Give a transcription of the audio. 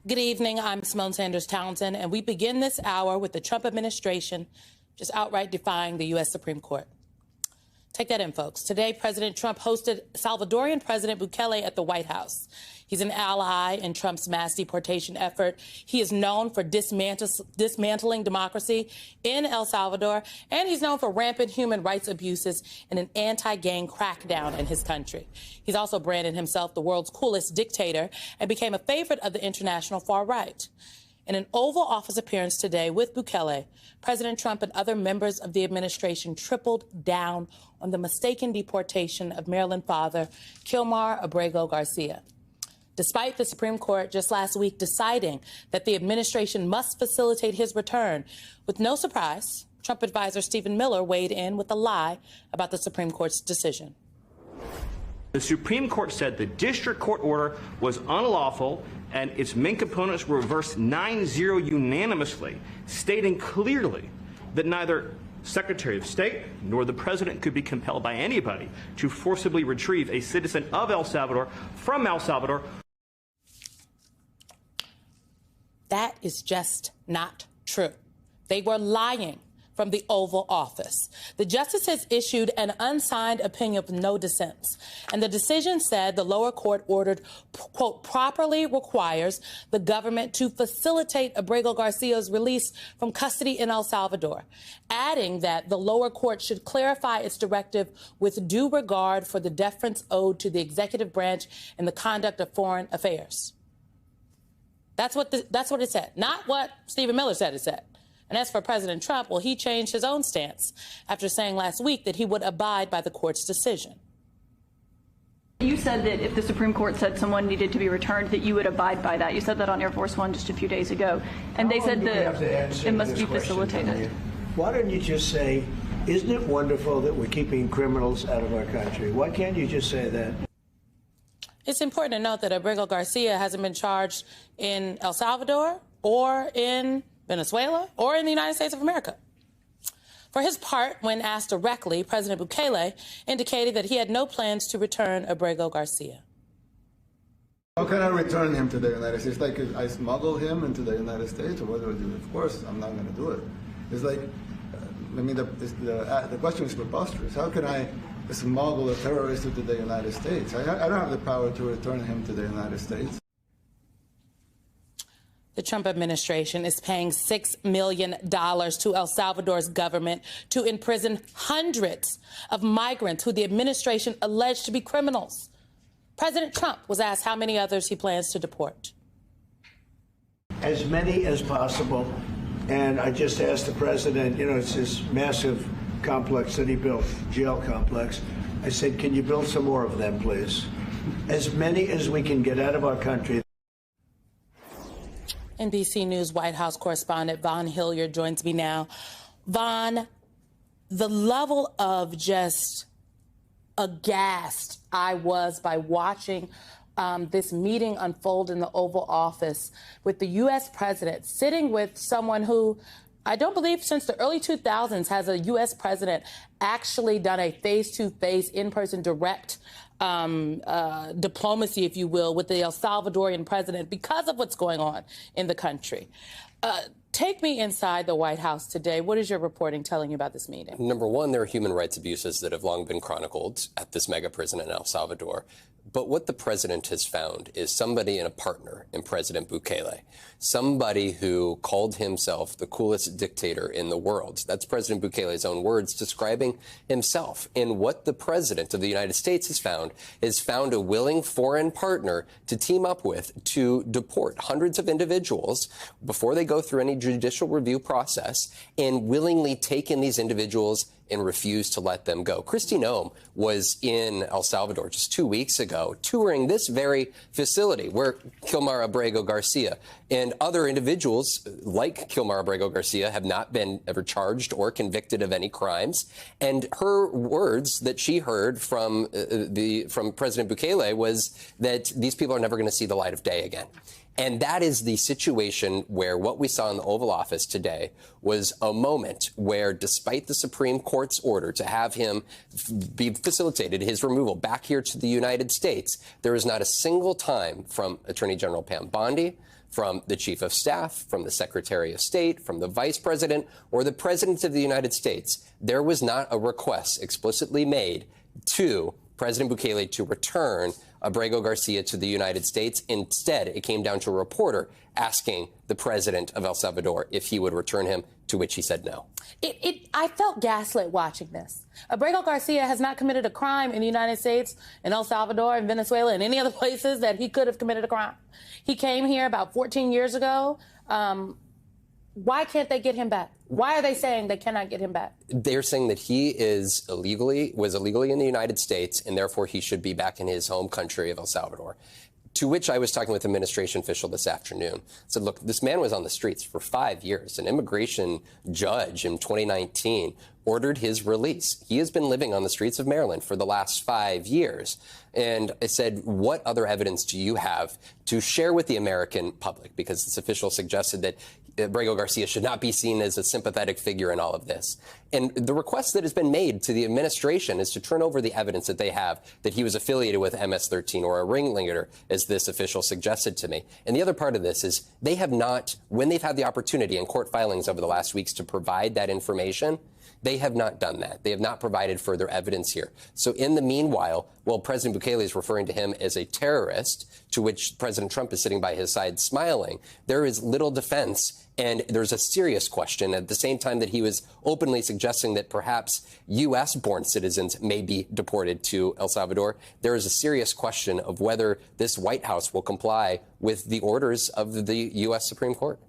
Good evening. I'm Simone Sanders Townsend, and we begin this hour with the Trump administration just outright defying the U.S. Supreme Court. Take that in, folks. Today, President Trump hosted Salvadorian President Bukele at the White House. He's an ally in Trump's mass deportation effort. He is known for dismantling democracy in El Salvador, and he's known for rampant human rights abuses and an anti-gang crackdown in his country. He's also branded himself the world's coolest dictator and became a favorite of the international far right. In an Oval Office appearance today with Bukele, President Trump and other members of the administration tripled down on the mistaken deportation of Maryland father Kilmar Abrego Garcia. Despite the Supreme Court just last week deciding that the administration must facilitate his return, with no surprise, Trump advisor Stephen Miller weighed in with a lie about the Supreme Court's decision. The Supreme Court said the district court order was unlawful and its main components were reversed 9-0 unanimously, stating clearly that neither Secretary of State nor the President could be compelled by anybody to forcibly retrieve a citizen of El Salvador from El Salvador. That is just not true. They were lying from the Oval Office. The justices issued an unsigned opinion with no dissents, and the decision said the lower court ordered, quote, properly requires the government to facilitate Abrego Garcia's release from custody in El Salvador, adding that the lower court should clarify its directive with due regard for the deference owed to the executive branch in the conduct of foreign affairs. That's what it said, not what Stephen Miller said it said. And as for President Trump, well, he changed his own stance after saying last week that he would abide by the court's decision. You said that if the Supreme Court said someone needed to be returned, that you would abide by that. You said that on Air Force One just a few days ago. And they said that it must be facilitated. Why don't you just say, isn't it wonderful that we're keeping criminals out of our country? Why can't you just say that? It's important to note that Abrego Garcia hasn't been charged in El Salvador or in Venezuela or in the United States of America. For his part, when asked directly, President Bukele indicated that he had no plans to return Abrego Garcia. How can I return him to the United States? Like I smuggle him into the United States, or what do I do? Of course, I'm not going to do it. It's like, I mean, the question is preposterous. How can I smuggle a terrorist into the United States? I don't have the power to return him to the United States. The Trump administration is paying $6 million to El Salvador's government to imprison hundreds of migrants who the administration alleged to be criminals. President Trump was asked how many others he plans to deport. As many as possible. And I just asked the president, you know, it's this massive complex that he built, jail complex. I said, can you build some more of them, please? As many as we can get out of our country. NBC News White House correspondent Vaughn Hilliard joins me now. Vaughn, the level of just aghast I was by watching this meeting unfold in the Oval Office with the U.S. president sitting with someone who I don't believe since the early 2000s has a U.S. president actually done a face-to-face, in-person, direct diplomacy, if you will, with the El Salvadorian president because of what's going on in the country. Take me inside the White House today. What is your reporting telling you about this meeting? Number one, there are human rights abuses that have long been chronicled at this mega prison in El Salvador. But what the president has found is somebody and a partner in President Bukele, somebody who called himself the coolest dictator in the world. That's President Bukele's own words describing himself. And what the president of the United States has found a willing foreign partner to team up with to deport hundreds of individuals before they go through any judicial review process and willingly take in these individuals and refuse to let them go. Kristi Noem was in El Salvador just 2 weeks ago, touring this very facility where Kilmar Abrego Garcia and other individuals like Kilmar Abrego Garcia have not been ever charged or convicted of any crimes. And her words that she heard from President Bukele was that these people are never going to see the light of day again. And that is the situation where what we saw in the Oval Office today was a moment where, despite the Supreme Court's order to have him be facilitated, his removal back here to the United States, there is not a single time from Attorney General Pam Bondi, from the Chief of Staff, from the Secretary of State, from the Vice President, or the President of the United States, there was not a request explicitly made to President Bukele to return Abrego Garcia to the United States. Instead, it came down to a reporter asking the president of El Salvador if he would return him, to which he said no. I felt gaslit watching this. Abrego Garcia has not committed a crime in the United States, in El Salvador, in Venezuela, and any other places that he could have committed a crime. He came here about 14 years ago. Why can't they get him back? Why are they saying they cannot get him back? They're saying that he was illegally in the United States, and therefore he should be back in his home country of El Salvador. To which I was talking with an administration official this afternoon. I said, look, this man was on the streets for 5 years. An immigration judge in 2019 ordered his release. He has been living on the streets of Maryland for the last 5 years. And I said, what other evidence do you have to share with the American public? Because this official suggested that Abrego Garcia should not be seen as a sympathetic figure in all of this. And the request that has been made to the administration is to turn over the evidence that they have that he was affiliated with MS-13 or a ringleader, as this official suggested to me. And the other part of this is they have not, when they've had the opportunity in court filings over the last weeks to provide that information, they have not done that. They have not provided further evidence here. So in the meanwhile, while President Bukele is referring to him as a terrorist, to which President Trump is sitting by his side smiling, there is little defense. And there's a serious question at the same time that he was openly suggesting that perhaps U.S.-born citizens may be deported to El Salvador. There is a serious question of whether this White House will comply with the orders of the U.S. Supreme Court.